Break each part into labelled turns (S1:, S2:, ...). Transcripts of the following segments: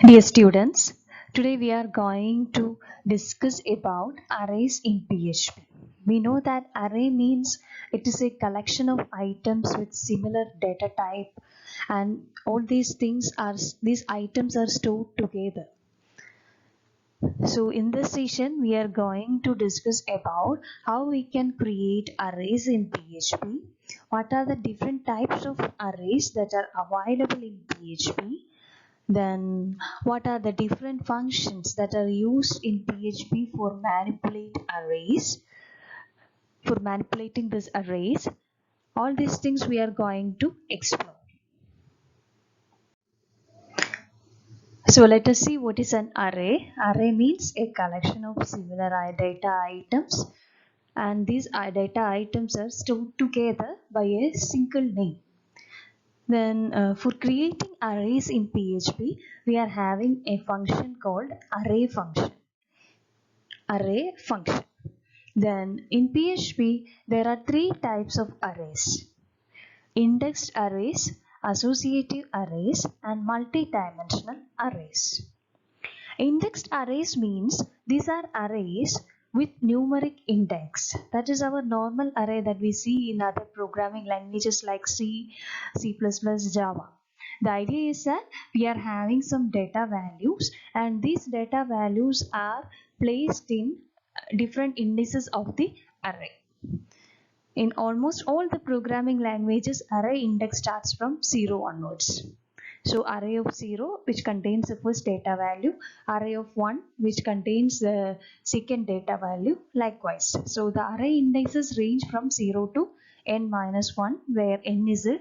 S1: Dear students, today we are going to discuss about arrays in PHP. We know that array means it is a collection of items with similar data type, and all these items are stored together. So in this session we are going to discuss about how we can create arrays in PHP, what are the different types of arrays that are available in PHP, then what are the different functions that are used in PHP for manipulating these arrays. All these things we are going to explore. So let us see what is an array. Array means a collection of similar data items, and these data items are stored together by a single name. Then for creating arrays in PHP, we are having a function called array function. Then in PHP, there are three types of arrays: indexed arrays, associative arrays, and multi-dimensional arrays. Indexed arrays means these are arrays with numeric index. That is our normal array that we see in other programming languages like C, C++, Java. The idea is that we are having some data values, and these data values are placed in different indices of the array. In almost all the programming languages, array index starts from 0 onwards. So array of 0 which contains the first data value, array of 1 which contains the second data value, likewise. So the array indexes range from 0 to n minus 1, where n is the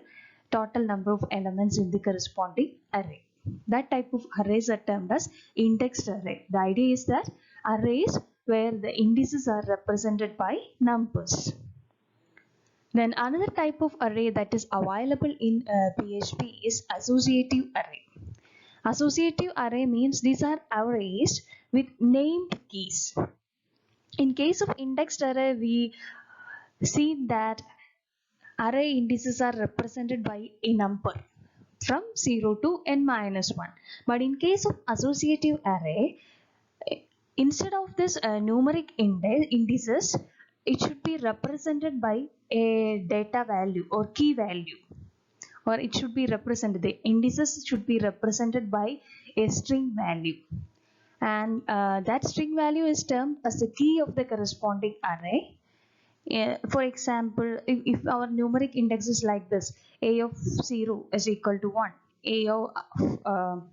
S1: total number of elements in the corresponding array. That type of arrays are termed as indexed array. The idea is that arrays where the indices are represented by numbers. Then another type of array that is available in PHP is associative array. Associative array means these are arrays with named keys. In case of indexed array, we see that array indices are represented by a number from 0 to n minus 1. But in case of associative array, instead of this numeric indices, it should be represented by a data value or key value, or it should be represented, the indices should be represented by a string value, and that string value is termed as the key of the corresponding array. For example, if our numeric index is like this: a of 0 is equal to 1, a of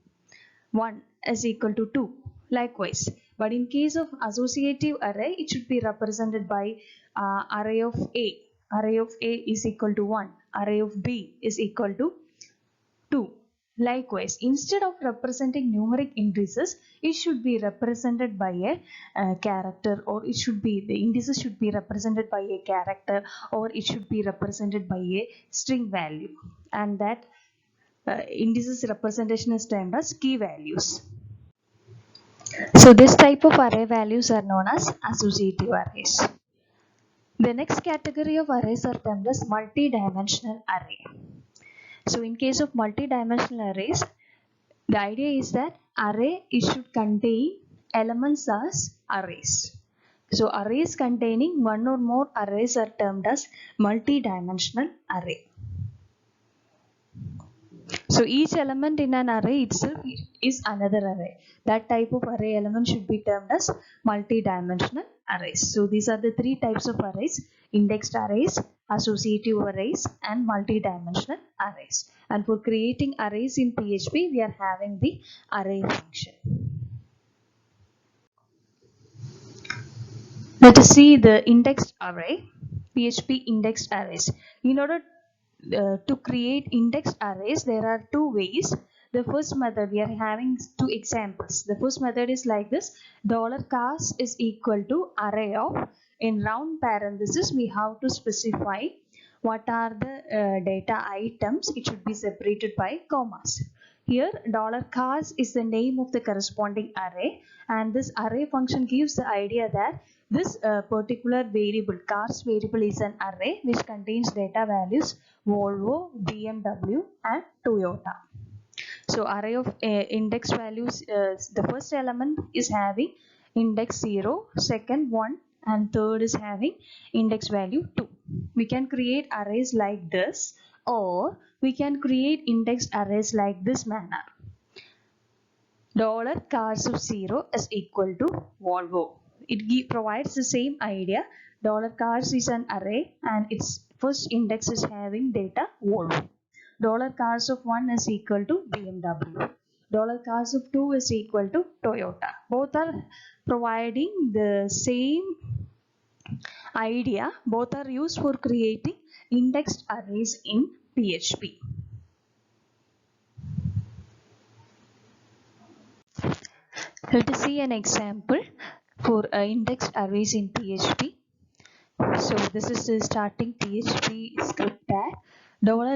S1: 1 is equal to 2, likewise. But in case of associative array, it should be represented by array of a. Array of a is equal to 1, array of b is equal to 2. Likewise, instead of representing numeric indices, it should be represented by a character, or it should be, the indices should be represented by a character, or it should be represented by a string value, and that indices representation is termed as key values. So this type of array values are known as associative arrays. The next category of arrays are termed as multi-dimensional array. So in case of multi-dimensional arrays, the idea is that array should contain elements as arrays. So arrays containing one or more arrays are termed as multi-dimensional array. So each element in an array itself is another array. That type of array element should be termed as multi-dimensional arrays. So these are the three types of arrays: indexed arrays, associative arrays, and multi-dimensional arrays. And for creating arrays in PHP, we are having the array function. Let us see the indexed array, PHP indexed arrays. In order to create indexed arrays, there are two ways. The first method, we are having two examples. The first method is like this: $cast is equal to array of, in round parenthesis we have to specify what are the data items. It should be separated by commas. Here $cast is the name of the corresponding array, and this array function gives the idea that this particular variable, cast variable, is an array which contains data values Volvo, BMW, and Toyota. So array of index values, the first element is having index 0, second 1, and third is having index value 2. We can create arrays like this, or we can create index arrays like this manner. Dollar cars of 0 is equal to Volvo. It provides the same idea. Dollar cars is an array and its first index is having data Volvo. Dollar cars of 1 is equal to BMW. Dollar cars of 2 is equal to Toyota. Both are providing the same idea. Both are used for creating indexed arrays in PHP. Let us see an example for indexed arrays in PHP. So this is the starting PHP script tag.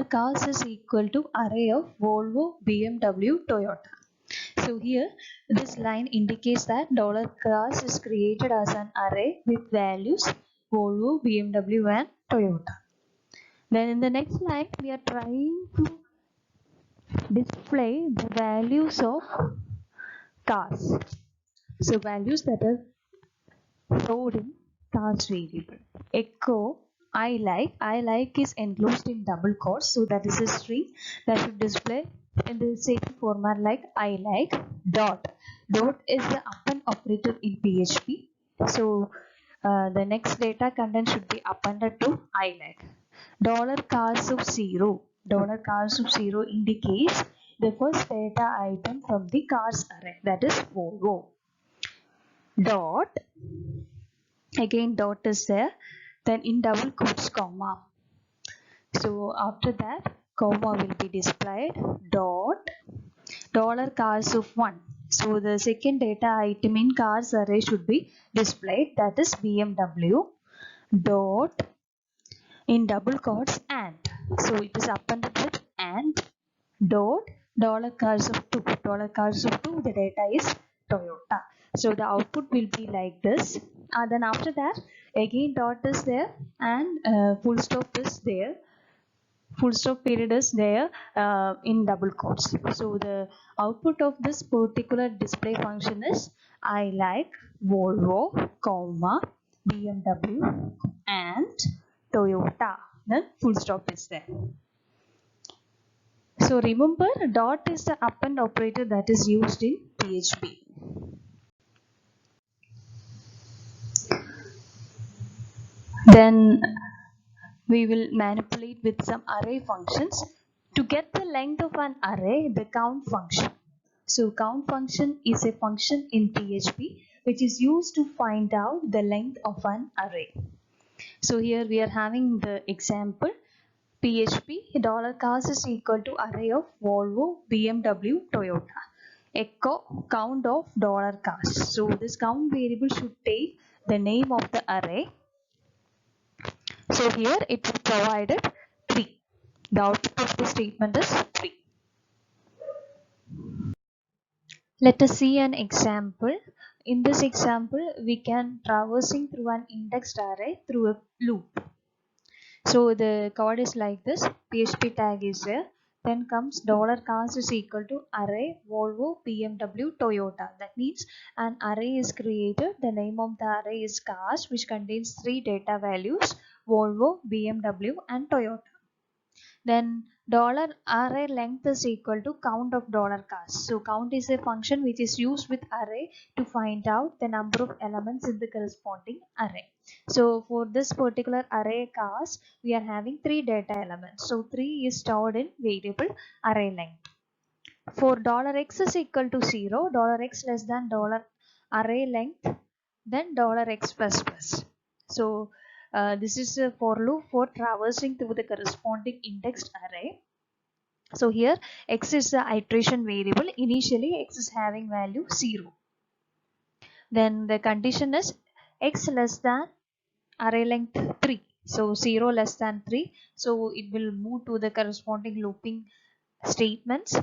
S1: $cars is equal to array of Volvo, BMW, Toyota. So here this line indicates that $cars is created as an array with values Volvo, BMW and Toyota. Then in the next line we are trying to display the values of cars. So values that are stored in cars variable. Echo I like is enclosed in double quotes, so that is a string that should display in the same format like I like. Dot is the append operator in PHP. So the next data content should be appended to I like. $cars of 0. $cars of 0 indicates the first data item from the cars array, that is Volvo. Dot, again dot is there, then in double quotes comma. So after that comma will be displayed. Dot $cars of 1. So the second data item in cars array should be displayed, that is BMW. Dot in double quotes and. So it is appended with and. Dot $cars of 2. $cars of 2, the data is Toyota. So the output will be like this. Then after that again dot is there and full stop is there. Full stop period is there in double quotes. So the output of this particular display function is I like Volvo, comma, BMW and Toyota. Then full stop is there. So remember, dot is the append operator that is used in PHP. Then we will manipulate with some array functions. To get the length of an array, the count function. So count function is a function in PHP which is used to find out the length of an array. So here we are having the example. PHP $cars is equal to array of Volvo, BMW, Toyota. Echo count of $cars. So this count variable should take the name of the array. So here it is provided 3. The output of the statement is 3. Let us see an example. In this example, we can traversing through an indexed array through a loop. So the code is like this. PHP tag is there. Then comes $cars is equal to array Volvo, BMW, Toyota. That means an array is created. The name of the array is cars, which contains 3 data values: Volvo, BMW and Toyota. Then $array length is equal to count of $cars. So count is a function which is used with array to find out the number of elements in the corresponding array. So for this particular array cars, we are having 3 data elements. So 3 is stored in variable array length. For $x is equal to 0, $x less than $array length, then $x plus plus. So this is a for loop for traversing through the corresponding indexed array. So here x is the iteration variable. Initially x is having value 0. Then the condition is x less than array length 3. So 0 less than 3. So it will move to the corresponding looping statements.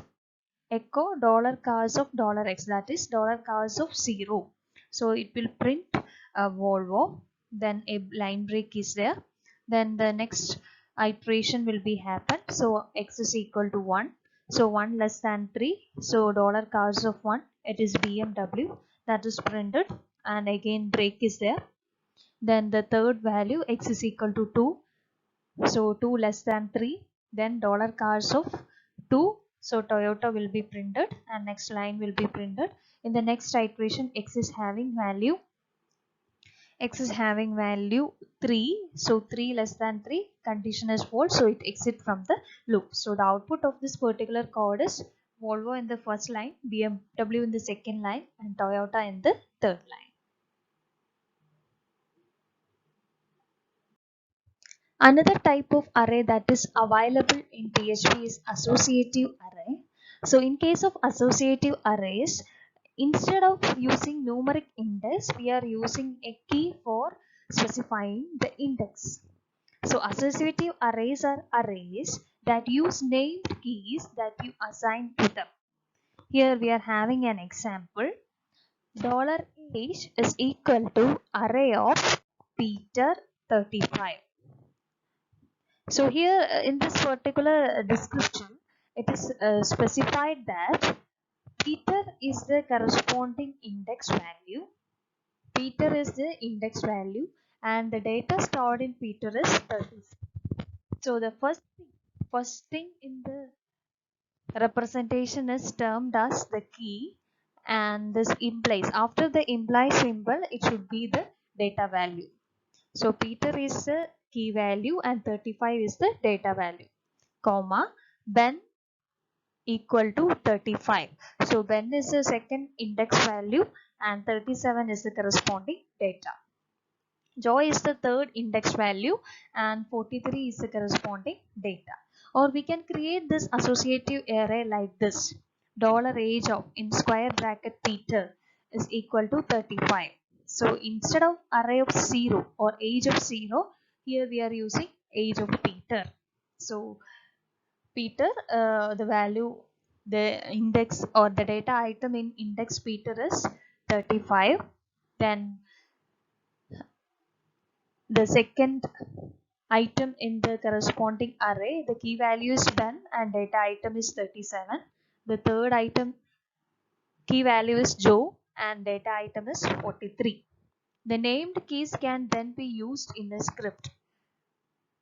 S1: Echo $cars of $x, that is $cars of 0. So it will print a Volvo. Then a line break is there. Then the next iteration will be happen. So x is equal to 1. So 1 less than 3. So dollar cars of 1, it is BMW, that is printed, and again break is there. Then the third value x is equal to 2. So 2 less than 3. Then dollar cars of 2. So Toyota will be printed and next line will be printed. In the next iteration x is having value 3. So 3 less than 3, condition is false, so it exits from the loop. So the output of this particular code is Volvo in the first line, BMW in the second line, and Toyota in the third line. Another type of array that is available in PHP is associative array. So in case of associative arrays, instead of using numeric index, we are using a key for specifying the index. So associative arrays are arrays that use named keys that you assign to them. Here we are having an example. $age is equal to array of Peter 35. So here in this particular description, it is specified that Peter is the corresponding index value. Peter is the index value and the data stored in Peter is 30. So the first thing in the representation is termed as the key, and this implies, after the imply symbol, it should be the data value. So Peter is the key value and 35 is the data value, comma, Ben equal to 35. So Ben is the second index value and 37 is the corresponding data. Joy is the third index value and 43 is the corresponding data. Or we can create this associative array like this. $age of in square bracket Peter is equal to 35. So instead of array of 0 or age of 0, here we are using age of Peter. So Peter, the value, the index or the data item in index Peter is 35. Then the second item in the corresponding array, the key value is Ben and data item is 37. The third item key value is Joe and data item is 43. The named keys can then be used in a script.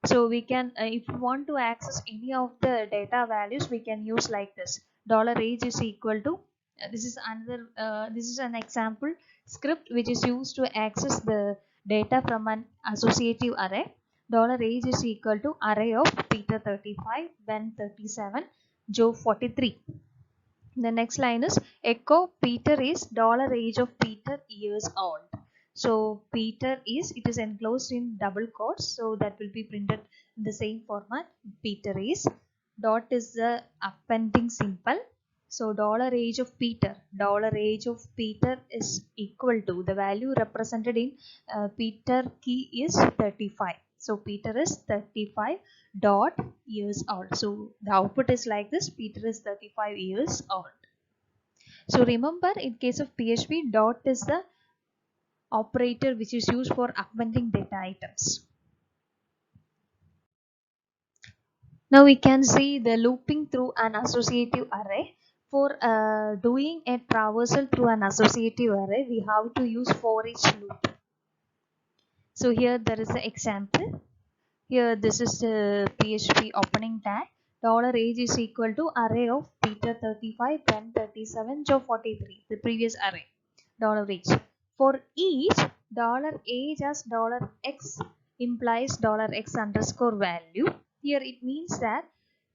S1: So we can, if we want to access any of the data values, we can use like this. $age is equal to, this is an example script which is used to access the data from an associative array. $age is equal to array of Peter 35, Ben 37, Joe 43. The next line is echo Peter is $age of Peter years old. So Peter is, it is enclosed in double quotes, so that will be printed in the same format. Peter is, dot is the appending symbol. So $age of Peter is equal to the value represented in Peter key is 35. So Peter is 35 dot years old. So the output is like this: Peter is 35 years old. So remember, in case of PHP, dot is the operator which is used for appending data items. Now we can see the looping through an associative array. For doing a traversal through an associative array, we have to use for each loop. So here there is an example. Here this is the PHP opening tag. $age is equal to array of Peter 35, Ben 37, Joe 43, the previous array. $age. For each $age as $x implies $x underscore value. Here it means that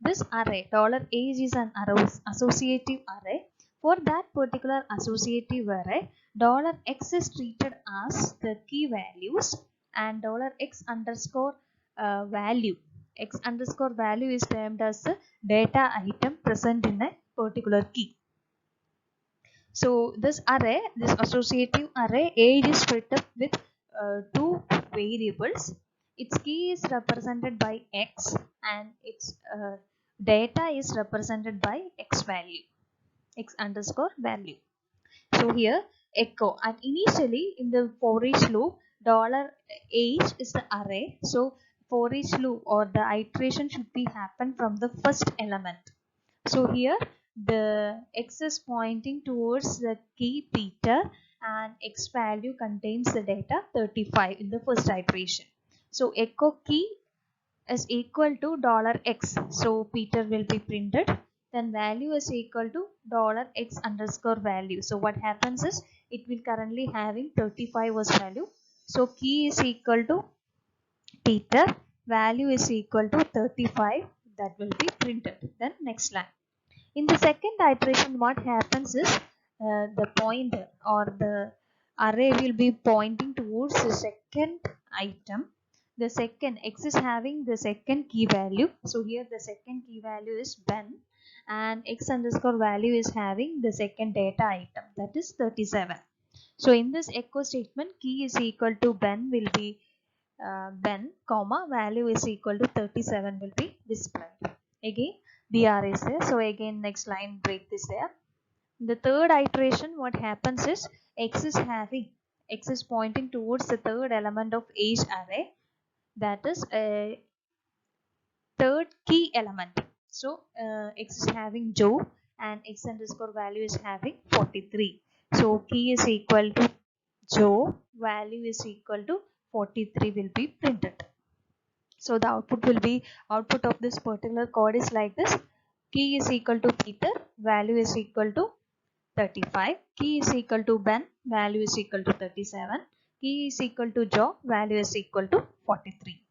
S1: this array $age is an associative array. For that particular associative array, $x is treated as the key values and $x underscore value. X underscore value is termed as the data item present in a particular key. So this array, this associative array, age is split up with two variables. Its key is represented by x and its data is represented by x value, x underscore value. So here echo, and initially in the for each loop, $age is the array. So for each loop or the iteration should be happen from the first element. So here the x is pointing towards the key Peter and x value contains the data 35 in the first iteration. So echo key is equal to $x. So Peter will be printed. Then value is equal to $x underscore value. So what happens is it will currently having 35 as value. So key is equal to Peter, value is equal to 35, that will be printed. Then next line. In the second iteration, what happens is the pointer or the array will be pointing towards the second item. The second x is having the second key value. So here the second key value is Ben and x underscore value is having the second data item, that is 37. So in this echo statement, key is equal to Ben will be Ben, comma, value is equal to 37 will be displayed. Again, BR is there. So again, next line break this there. In the third iteration, what happens is x is pointing towards the third element of age array, that is a third key element. So x is having Joe and x underscore value is having 43. So key is equal to Joe, value is equal to 43 will be printed. So the output of this particular code is like this. Key is equal to Peter, value is equal to 35. Key is equal to Ben, value is equal to 37. Key is equal to Joe, value is equal to 43.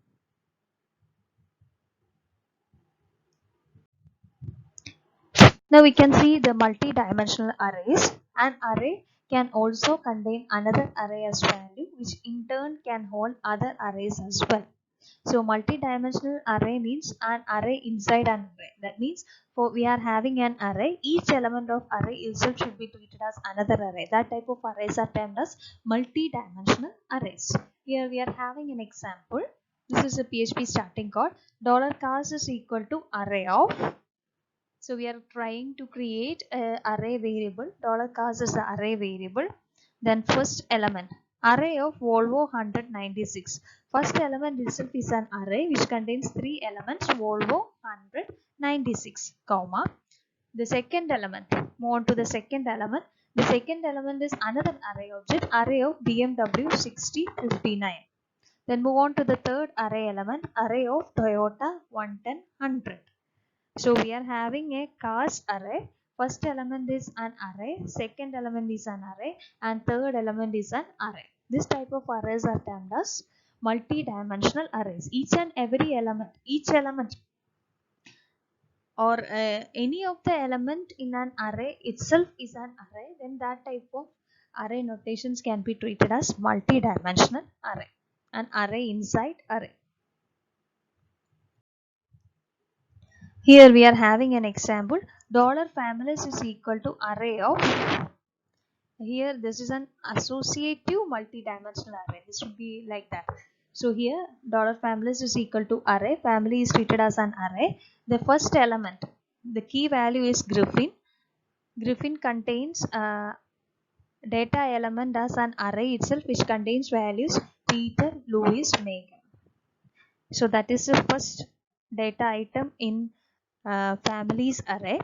S1: Now we can see the multi-dimensional arrays. An array can also contain another array as value, which in turn can hold other arrays as well. So multi-dimensional array means an array inside an array. That means for we are having an array, each element of array itself should be treated as another array. That type of arrays are termed as multi-dimensional arrays. Here we are having an example. This is a PHP starting code. $cars is equal to array of. So we are trying to create an array variable. $cars is the array variable. Then first element, array of Volvo 196. First element itself is an array which contains three elements, Volvo 196, comma. The second element, move on to the second element. The second element is another array object, array of BMW 6059. Then move on to the third array element, array of Toyota 110. So we are having a cars array. First element is an array, second element is an array, and third element is an array. This type of arrays are termed as multi-dimensional arrays. Each and every element, or any of the element in an array itself is an array, then that type of array notations can be treated as multi-dimensional array. An array inside array. Here we are having an example. $families is equal to array of. Here this is an associative multi-dimensional array. This should be like that. So here $families is equal to array. Family is treated as an array. The first element, the key value is Griffin. Griffin contains data element as an array itself, which contains values Peter, Louis, Megan. So that is the first data item in families array.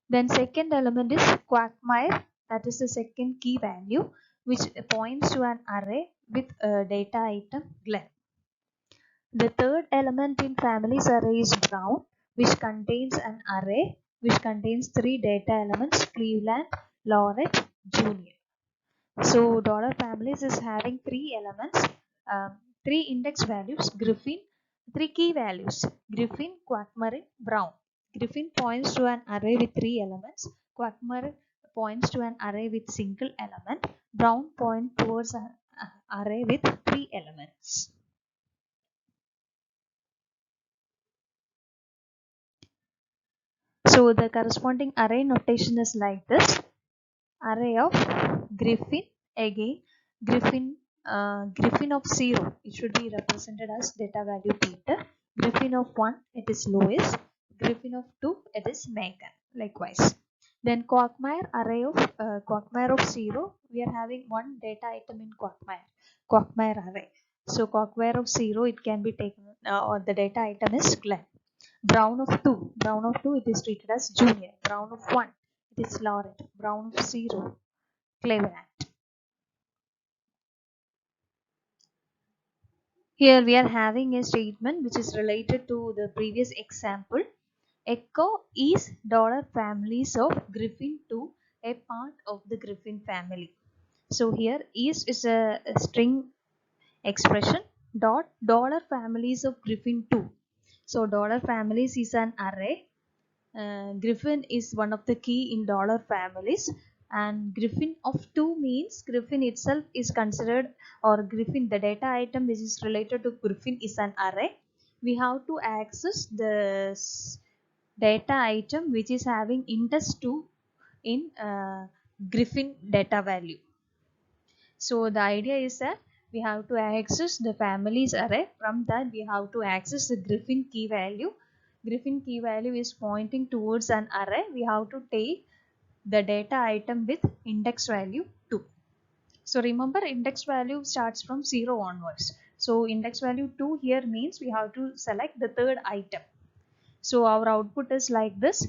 S1: Then second element is Quagmire, that is the second key value which points to an array with data item Glenn. The third element in families array is Brown, which contains an array which contains three data elements Cleveland, Laurette, Junior. So $families is having three elements, three index values, Griffin, three key values, Griffin, Quagmire, Brown. Griffin points to an array with three elements, Quagmire points to an array with single element, Brown points towards an array with three elements. So the corresponding array notation is like this. Array of Griffin, again Griffin of 0, it should be represented as data value Peter. Griffin of 1, it is Louis. Griffin of 2, it is Megan. Likewise. Then Quagmire array of Quagmire of 0, we are having one data item in Quagmire array. So Quagmire of 0, it can be taken or the data item is Glenn. Brown of 2. Brown of 2 it is treated as junior. Brown of 1 it is Laurent. Brown of 0 Cleveland. Here we are having a statement which is related to the previous example. Echo is daughter families of Griffin to a part of the Griffin family. So here is a string expression dot dollar families of Griffin 2. So dollar families is an array. Griffin is one of the key in dollar families, and Griffin of 2 means Griffin itself is considered, or Griffin the data item which is related to Griffin is an array. We have to access the data item which is having index 2 in Griffin data value. So the idea is that we have to access the families array. From that we have to access the Griffin key value. Griffin key value is pointing towards an array. We have to take the data item with index value 2. So remember, index value starts from 0 onwards. So index value 2 here means we have to select the third item. So our output is like this.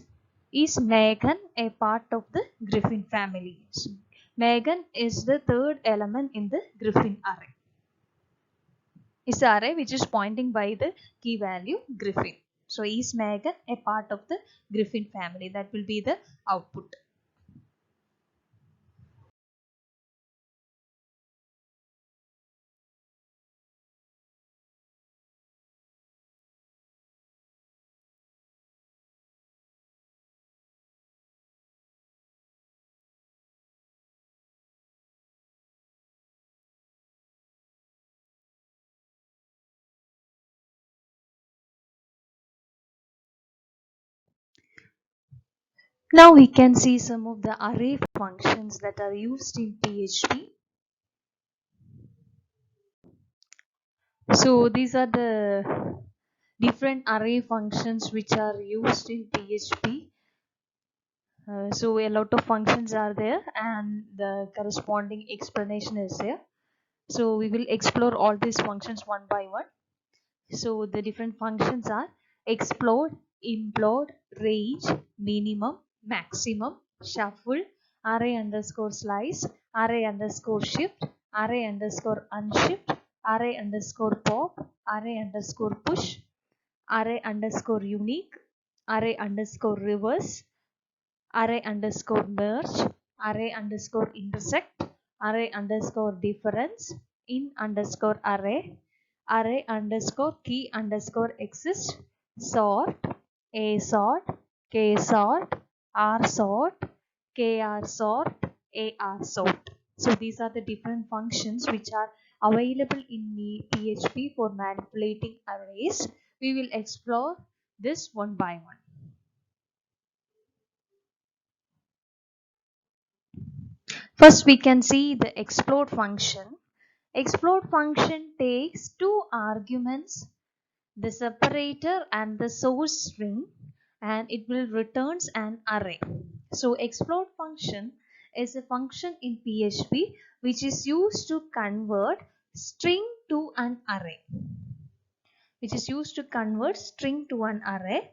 S1: Is Megan a part of the Griffin family? So Megan is the third element in the Griffin array. It's the array which is pointing by the key value Griffin. So is Megan a part of the Griffin family? That will be the output. Now we can see some of the array functions that are used in PHP. So these are the different array functions which are used in PHP. So a lot of functions are there and the corresponding explanation is there. So we will explore all these functions one by one. So the different functions are explode, implode, range, minimum, maximum, shuffle, array underscore slice, array underscore shift, array underscore unshift, array underscore pop, array underscore push, array underscore unique, array underscore reverse, array underscore merge, array underscore intersect, array underscore difference, in underscore array, array underscore key underscore exist, sort, a sort, k sort, r sort, kr sort, ar sort. So these are the different functions which are available in the PHP for manipulating arrays. We will explore this one by one. First we can see the explode function. Explode function takes two arguments, the separator and the source string, and it will returns an array. So explode function is a function in PHP which is used to convert string to an array. Which is used to convert string to an array.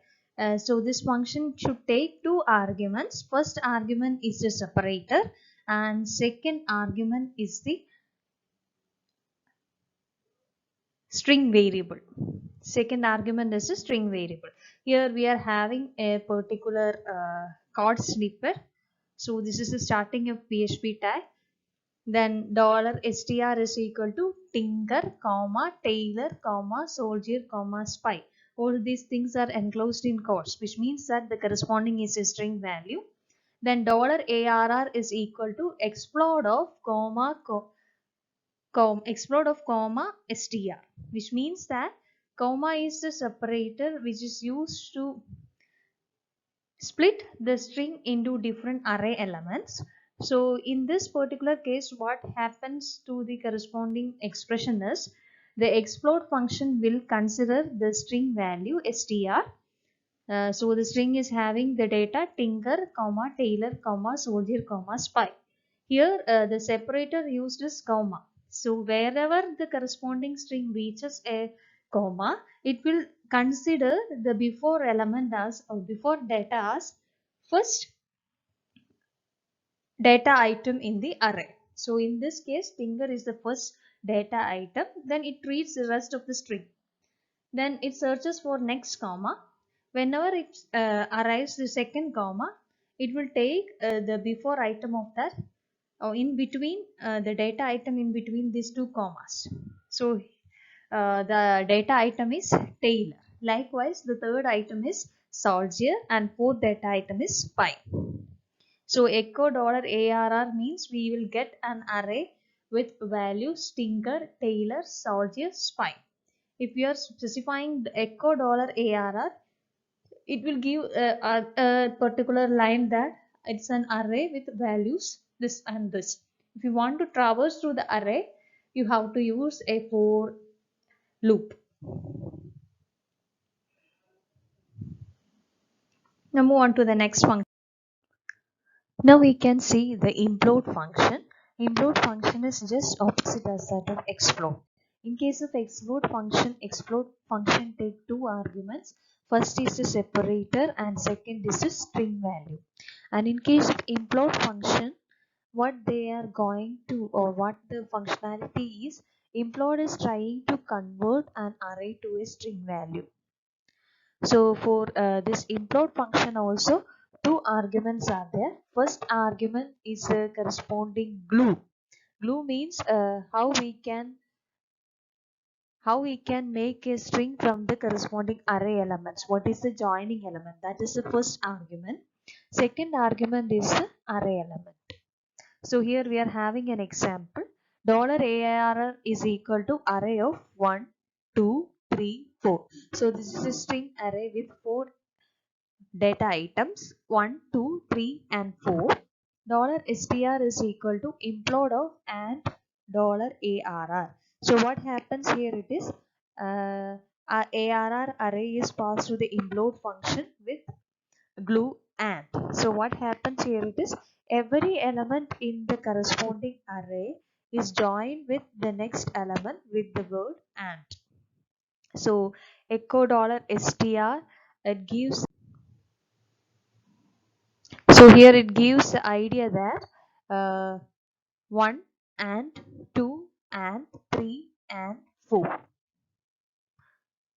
S1: So this function should take two arguments. First argument is the separator and second argument is the string variable. Second argument is a string variable. Here we are having a particular code snippet. So this is the starting of PHP tag. Then $str is equal to Tinker, comma, Taylor, comma, soldier, comma, spy. All these things are enclosed in quotes, which means that the corresponding is a string value. Then $arr is equal to explode of comma, explode of comma str, which means that comma is the separator which is used to split the string into different array elements. So in this particular case, what happens to the corresponding expression is the explode function will consider the string value str. So the string is having the data Tinker, comma, Taylor, comma, soldier, comma, spy. Here the separator used is comma. So wherever the corresponding string reaches a comma, it will consider the before element as or before data as first data item in the array. So in this case, finger is the first data item, then it reads the rest of the string. Then it searches for next comma. Whenever it arrives the second comma, it will take the before item of that or in between the data item in between these two commas. So the data item is Taylor. Likewise, the third item is soldier and fourth data item is spy. So echo $ARR means we will get an array with values Tinker, Taylor, soldier, spy. If we are specifying the echo $ARR, it will give a particular line that it's an array with values this and this. If you want to traverse through the array, you have to use a for loop. Now move on to the next function. Now we can see the implode function. Implode function is just opposite as that of explode. In case of explode function take two arguments. First is the separator and second is the string value. And in case of implode function, what they are going to or what the functionality is, implode is trying to convert an array to a string value. So for this implode function also, two arguments are there. First argument is the corresponding glue. Glue means how we can make a string from the corresponding array elements. What is the joining element? That is the first argument. Second argument is the array element. So here we are having an example. $ARR is equal to array of 1, 2, 3, 4. So this is a string array with 4 data items 1, 2, 3 and 4. $str is equal to implode of and $ARR. So what happens here it is our ARR array is passed to the implode function with glue and. So what happens here it is every element in the corresponding array is joined with the next element with the word and. So echo $str it gives. So here it gives the idea that 1 and 2 and 3 and 4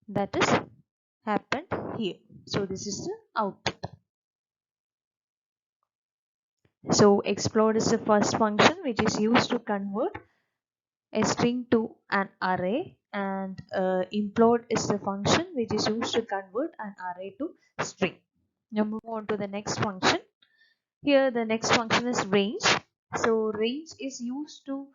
S1: that is happened here. So this is the output. So explode is the first function which is used to convert a string to an array, and implode is the function which is used to convert an array to string. Now move on to the next function. Here the next function is range. So range is used to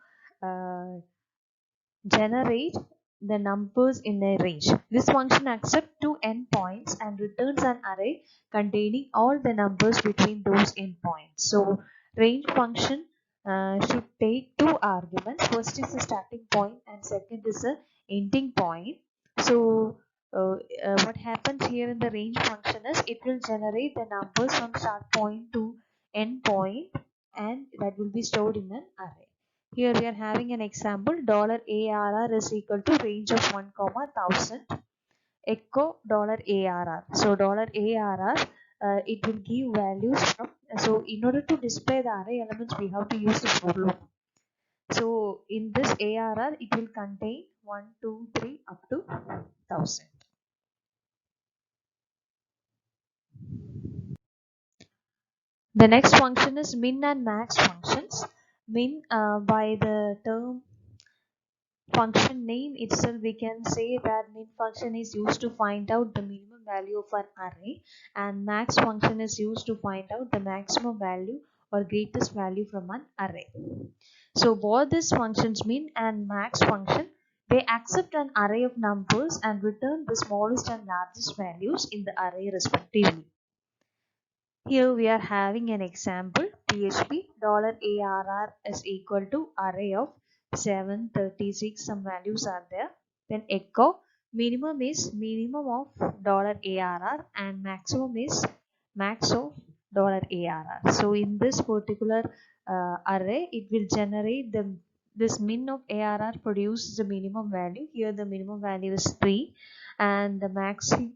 S1: generate the numbers in a range. This function accepts two endpoints and returns an array containing all the numbers between those endpoints. So range function should take two arguments. First is the starting point and second is the ending point. So what happens here in the range function is it will generate the numbers from start point to end point, and that will be stored in an array. Here we are having an example. $ARR is equal to range of 1, 1000 echo $ARR. So $ARR it will give values from. So in order to display the array elements, we have to use the for loop. So in this ARR, it will contain 1, 2, 3 up to 1000. The next function is min and max functions. Min by the term function name itself, we can say that min function is used to find out the minimum value of an array, and max function is used to find out the maximum value or greatest value from an array. So both these functions, min and max function, they accept an array of numbers and return the smallest and largest values in the array respectively. Here we are having an example. PHP $ARR is equal to array of 736, some values are there. Then echo minimum is minimum of $ARR and maximum is max of $ARR. So in this particular array, it will generate this min of ARR produces the minimum value. Here the minimum value is 3, and the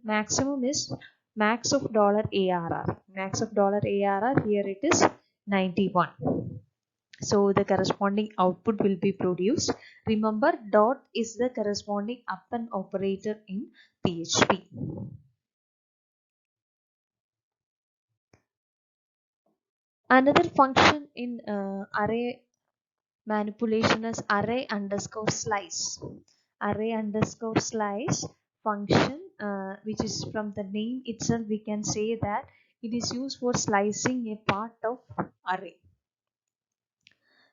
S1: maximum is max of $ARR. Max of $ARR, here it is 91. So the corresponding output will be produced. Remember, dot is the corresponding append operator in PHP. Another function in array manipulation is array underscore slice. Array underscore slice function, which is from the name itself, we can say that it is used for slicing a part of array.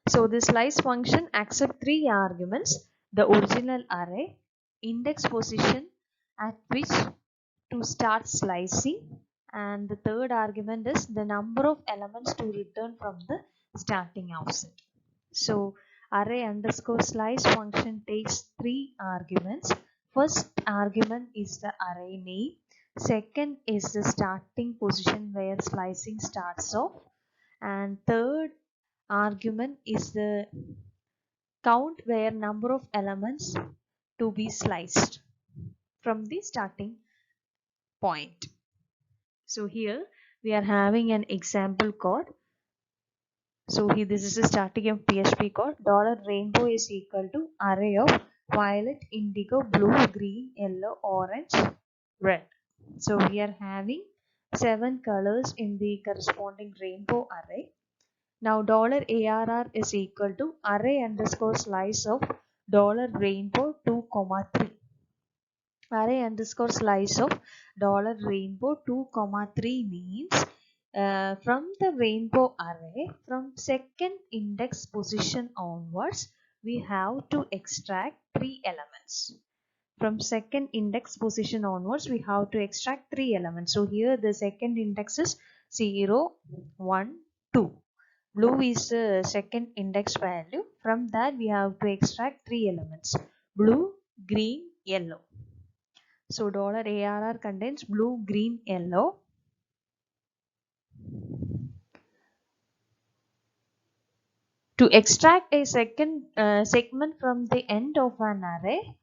S1: So the slice function accepts three arguments: the original array, index position at which to start slicing, and the third argument is the number of elements to return from the starting offset. So array underscore slice function takes three arguments. First argument is the array name. Second is the starting position where slicing starts off. And third argument is the count where number of elements to be sliced from the starting point. So here we are having an example code. So here this is the starting of PHP code. $rainbow is equal to array of violet, indigo, blue, green, yellow, orange, red. So we are having 7 colors in the corresponding rainbow array. Now $ARR is equal to array underscore slice of $rainbow 2, 3. Array underscore slice of $rainbow 2, 3 means from the rainbow array, from second index position onwards, we have to extract 3 elements. From second index position onwards, we have to extract 3 elements. So here the second index is 0, 1, 2. Blue is the second index value. From that we have to extract 3 elements: blue, green, yellow. So $ARR contains blue, green, yellow. To extract a second segment from the end of an array,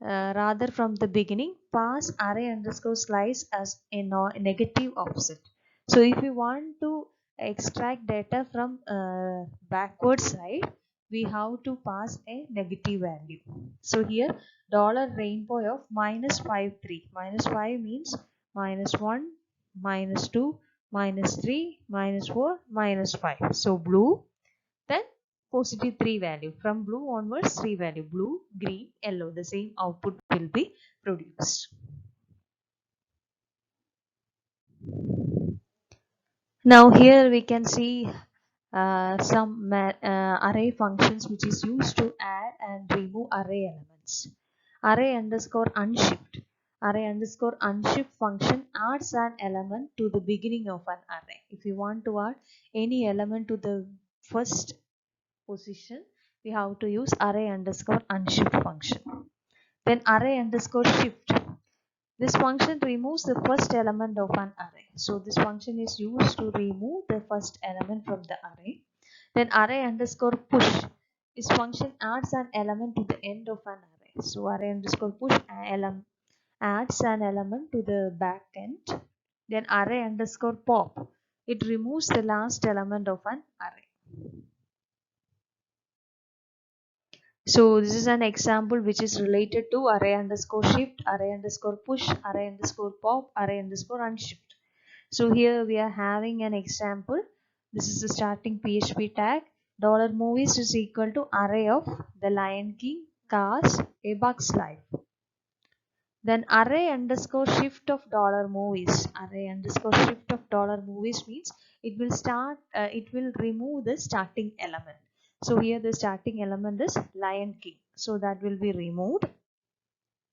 S1: rather from the beginning, pass array underscore slice as a negative offset. So if you want to extract data from backward side, we have to pass a negative value. So here $rainbow of -5, 3. -5 means -1, -2, -3, -4, -5. So blue, then positive 3 value. From blue onwards, 3 value: blue, green, yellow. The same output will be produced. Now here we can see some array functions which is used to add and remove array elements. Array underscore unshift. Array underscore unshift function adds an element to the beginning of an array. If you want to add any element to the first position, we have to use array underscore unshift function. Then array underscore shift. This function removes the first element of an array. So this function is used to remove the first element from the array. Then array underscore push. This function adds an element to the end of an array. So array underscore push adds an element to the back end. Then array underscore pop. It removes the last element of an array. So this is an example which is related to array underscore shift, array underscore push, array underscore pop, array underscore unshift. So here we are having an example. This is the starting PHP tag. $movies is equal to array of the Lion King, Cars, A Bug's Life. Then array underscore shift of $movies. Array underscore shift of $movies means it will remove the starting element. So here the starting element is Lion King. So that will be removed.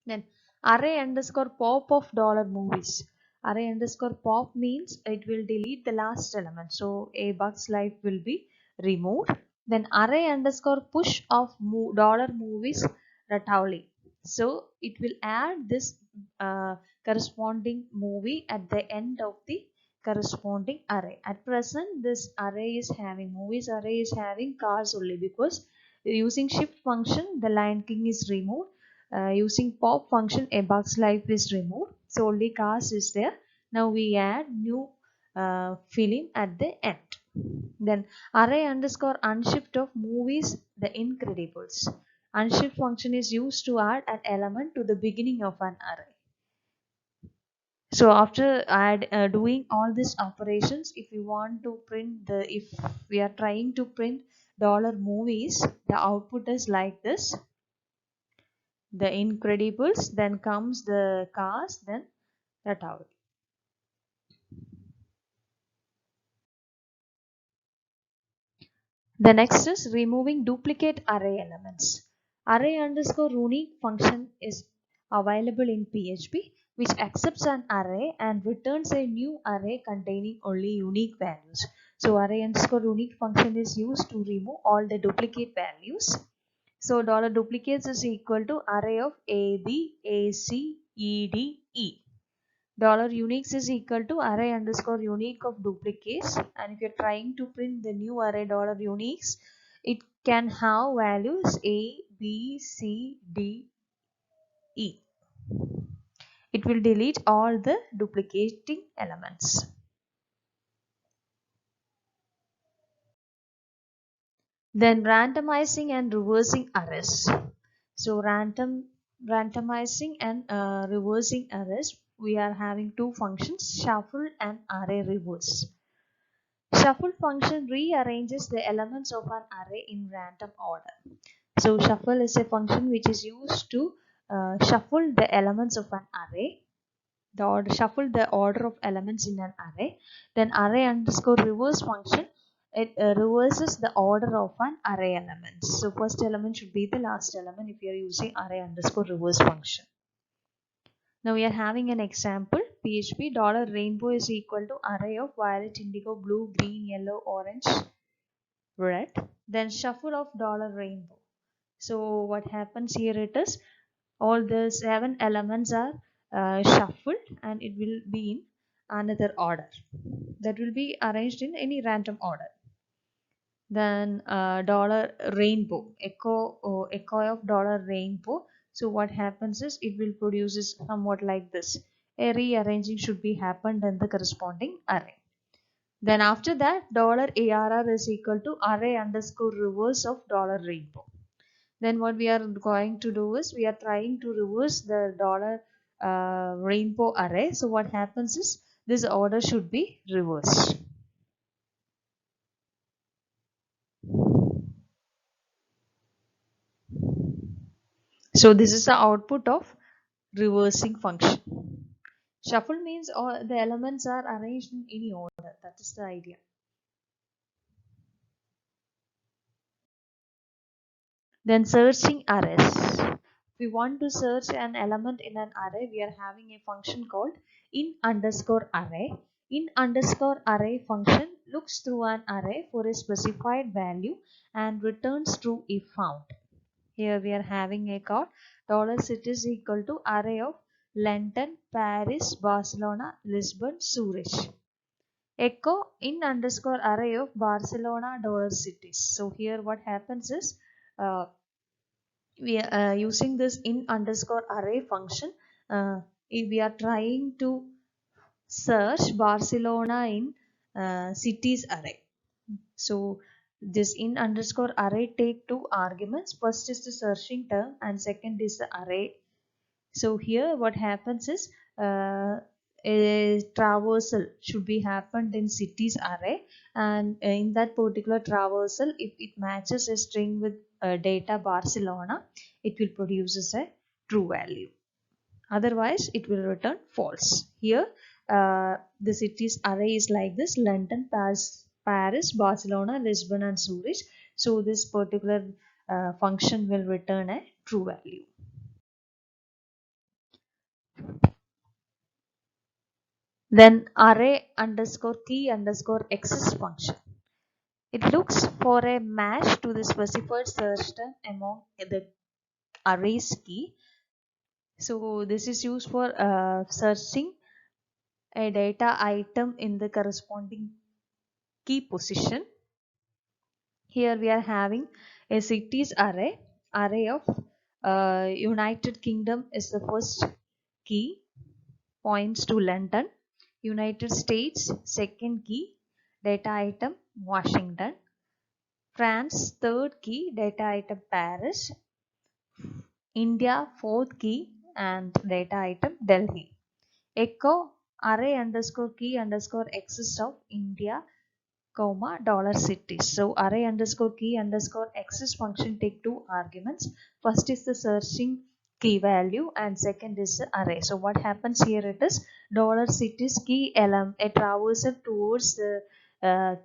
S1: Then array underscore pop of $movies. Array underscore pop means it will delete the last element. So A Bug's Life will be removed. Then array underscore push of $movies Ratatouille. So it will add this corresponding movie at the end of the corresponding array. At present, this array is having movies array is having cars only, because using shift function the Lion King is removed. using pop function a Bug's Life is removed, so only Cars is there. Now we add new film at the end. Then array underscore unshift of movies The Incredibles. Unshift function is used to add an element to the beginning of an array. So after doing all these operations, if we want to print if we are trying to print dollar movies, the output is like this: The Incredibles, then comes the Cars, then the tower. The next is removing duplicate array elements. Array underscore unique function is available in PHP, which accepts an array and returns a new array containing only unique values. So array underscore unique function is used to remove all the duplicate values. So dollar duplicates is equal to array of AB, AC, ED, E. Dollar uniques is equal to array underscore unique of duplicates, and if you're trying to print the new array dollar uniques, it can have values A, B, C, D, E. It will delete all the duplicating elements. Then randomizing and reversing arrays. So randomizing and reversing arrays, we are having two functions, shuffle and array reverse. Shuffle function rearranges the elements of an array in random order. So shuffle is a function which is used to shuffle the elements of an array. Shuffle the order of elements in an array. Then array underscore reverse function, it reverses the order of an array elements. So first element should be the last element if you are using array underscore reverse function. Now we are having an example. PHP $rainbow is equal to array of violet, indigo, blue, green, yellow, orange, red. Then shuffle of $rainbow. So what happens here, it is all the 7 elements are shuffled and it will be in another order. That will be arranged in any random order. Then $rainbow, echo of $rainbow. So what happens is it will produce somewhat like this. A rearranging should be happened in the corresponding array. Then after that $arr is equal to array underscore reverse of $rainbow. Then what we are going to do is we are trying to reverse the $rainbow array. So what happens is this order should be reversed. So this is the output of reversing function. Shuffle means all the elements are arranged in any order. That is the idea. Then searching arrays. If we want to search an element in an array, we are having a function called in underscore array. In underscore array function looks through an array for a specified value and returns true if found. Here we are having a code $city is equal to array of London, Paris, Barcelona, Lisbon, Zurich. Echo in underscore array of Barcelona $cities. So here what happens is we are using this in underscore array function. If we are trying to search Barcelona in cities array. So this in underscore array take two arguments. First is the searching term and second is the array. So here what happens is a traversal should be happened in cities array, and in that particular traversal, if it matches a string with data Barcelona, it will produce a true value. Otherwise it will return false. Here the cities array is like this: London, Paris, Barcelona, Lisbon and Zurich. So this particular function will return a true value. Then array underscore key underscore access function. It looks for a match to the specified search term among the array's key. So this is used for searching a data item in the corresponding key position. Here we are having a cities array of United Kingdom is the first key, points to London. United States, second key, data item Washington. France, third key, data item Paris. India, fourth key, and data item Delhi. Echo array underscore key underscore exists of India, comma dollar cities. So array underscore key underscore exists function take two arguments. First is the searching key value and second is the array. So what happens here, it is dollar cities key element, a traversal towards the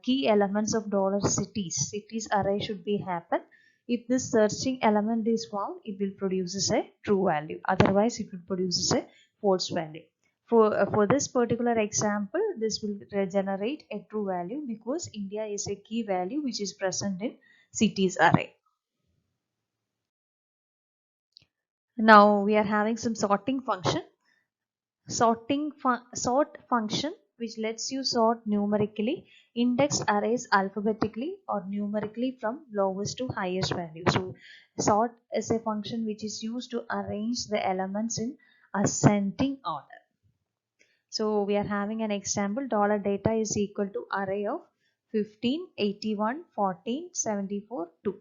S1: key elements of dollar cities array should be happen. If this searching element is found, it will produces a true value, otherwise it will produces a false value. For this particular example, this will generate a true value because India is a key value which is present in cities array. Now we are having some sorting function. Sort function which lets you sort numerically indexed arrays alphabetically or numerically from lowest to highest value. So sort is a function which is used to arrange the elements in ascending order. So we are having an example, dollar data is equal to array of 15, 81, 14, 74, 2.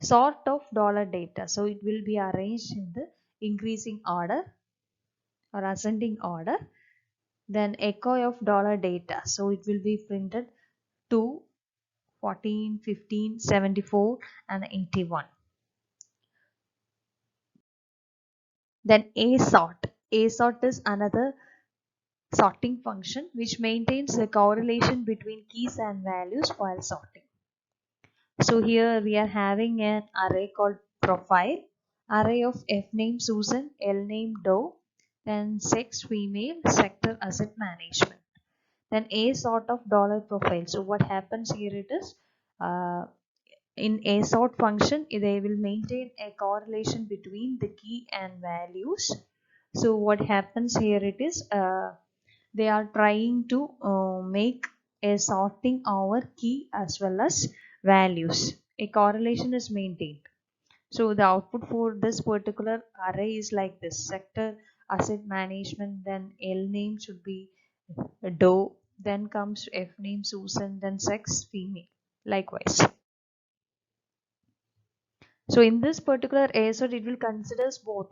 S1: Sort of dollar data. So it will be arranged in the increasing order or ascending order. Then echo of dollar data. So it will be printed 2, 14, 15, 74 and 81. Then A sort. A sort is another sorting function which maintains the correlation between keys and values while sorting. So here we are having an array called profile, array of F name Susan, L name Doe, then sex female, sector asset management. Then A sort of dollar profile. So what happens here, it is in a sort function they will maintain a correlation between the key and values. So what happens here, it is they are trying to make a sorting over key as well as values. A correlation is maintained. So the output for this particular array is like this: sector asset management, then L name should be Doe, then comes F name Susan, then sex female, likewise. So in this particular ASOT, it will considers both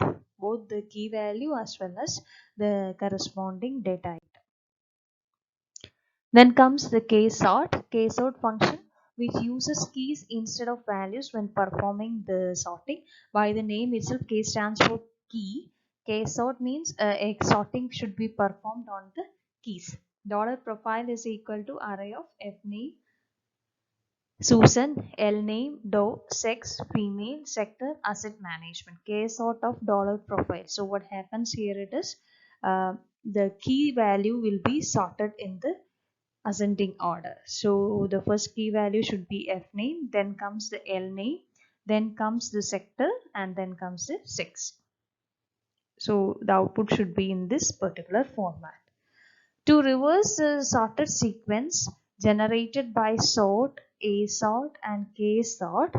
S1: the key value as well as the corresponding data item. Then comes the K-sort function which uses keys instead of values when performing the sorting. By the name itself, K stands for key. K-sort means a sorting should be performed on the keys. Dollar profile is equal to array of F name Susan, L name, Doe, sex, female, sector, asset management. K sort of dollar profile. So what happens here, it is the key value will be sorted in the ascending order. So the first key value should be F name, then comes the L name, then comes the sector, and then comes the sex. So the output should be in this particular format. To reverse the sorted sequence generated by sort, A sort and K sort,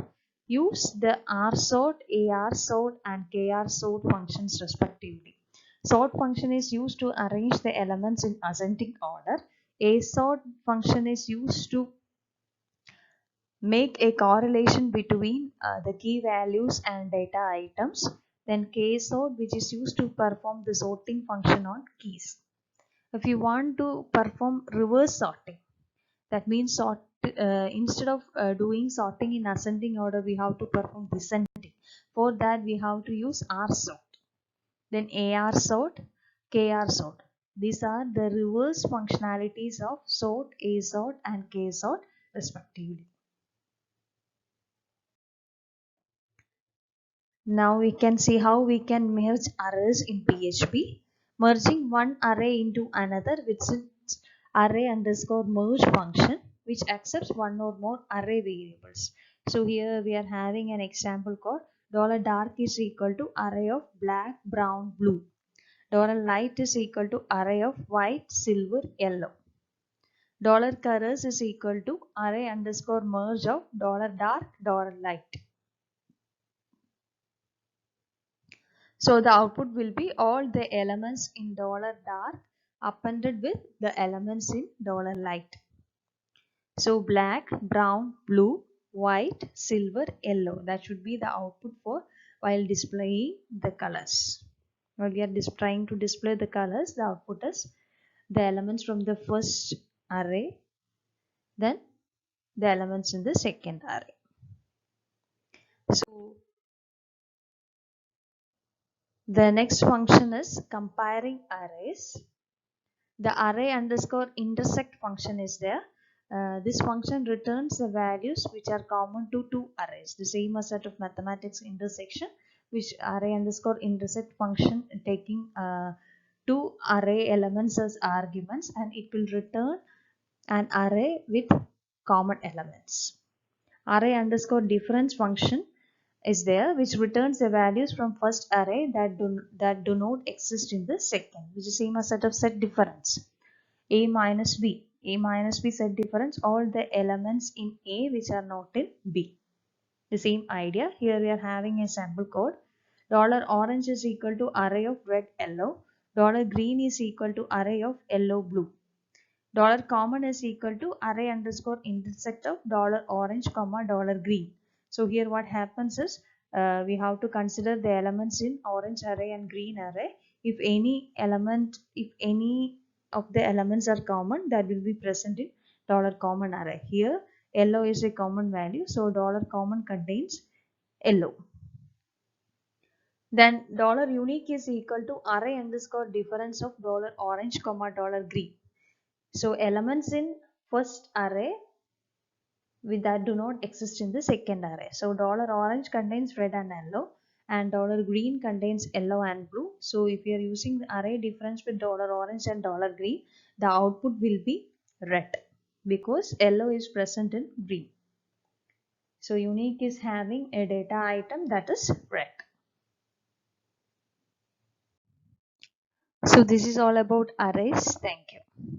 S1: use the R sort, AR sort and KR sort functions respectively. Sort function is used to arrange the elements in ascending order. A sort function is used to make a correlation between the key values and data items. Then K sort, which is used to perform the sorting function on keys. If you want to perform reverse sorting, that means instead of doing sorting in ascending order, we have to perform descending. For that, we have to use R sort, then AR sort, KR sort. These are the reverse functionalities of sort, A sort and K sort respectively. Now we can see how we can merge arrays in PHP. Merging one array into another with its array underscore merge function which accepts one or more array variables. So here we are having an example called $dark is equal to array of black, brown, blue. $light is equal to array of white, silver, yellow. $colors is equal to array underscore merge of $dark, $light. So the output will be all the elements in $dark appended with the elements in $light. So black, brown, blue, white, silver, yellow. That should be the output for while displaying the colors. While we are trying to display the colors, the output is the elements from the first array, then the elements in the second array. So the next function is comparing arrays. The array underscore intersect function is there. This function returns the values which are common to two arrays. The same as set of mathematics intersection, which array underscore intersect function taking two array elements as arguments, and it will return an array with common elements. Array underscore difference function is there, which returns the values from first array that do not exist in the second, which is same as set of set difference. A minus B. A minus B set difference, all the elements in A which are not in B. The same idea. Here we are having a sample code. $orange is equal to array of red yellow. $green is equal to array of yellow blue. $common is equal to array underscore intersect of $orange comma $green. So here what happens is we have to consider the elements in orange array and green array. If any of the elements are common, that will be present in $common array. Here yellow is a common value, so $common contains yellow. Then $unique is equal to array underscore difference of $orange comma $green. So elements in first array with that do not exist in the second array. So $orange contains red and yellow, and $green contains yellow and blue. So if you are using the array difference with $orange and $green, the output will be red because yellow is present in green. So unique is having a data item that is red. So this is all about arrays. Thank you.